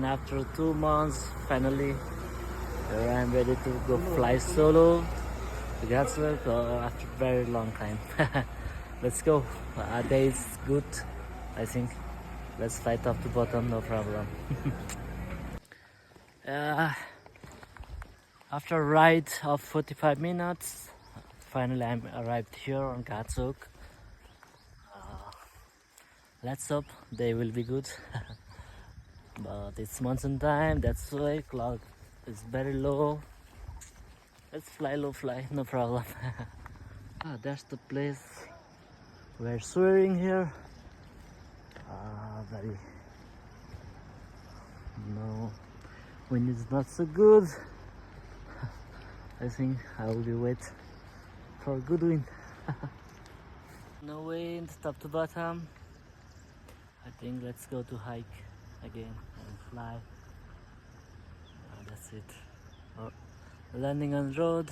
after 2 months, finally, I'm ready to go fly solo to Gatsburg after very long time. Let's go. Day is good, I think. Let's fly top to bottom, no problem. uh, After a ride of 45 minutes, finally I'm arrived here on Gatsuk. Let's hope they will be good. But it's monsoon time, that's why cloud is very low. Let's fly low, fly, no problem. That's the place we're swearing here. Very no, wind is not so good. I think I will be wait for good wind. No wind, top to bottom. I think let's go to hike again and fly. That's it. Oh, landing on road.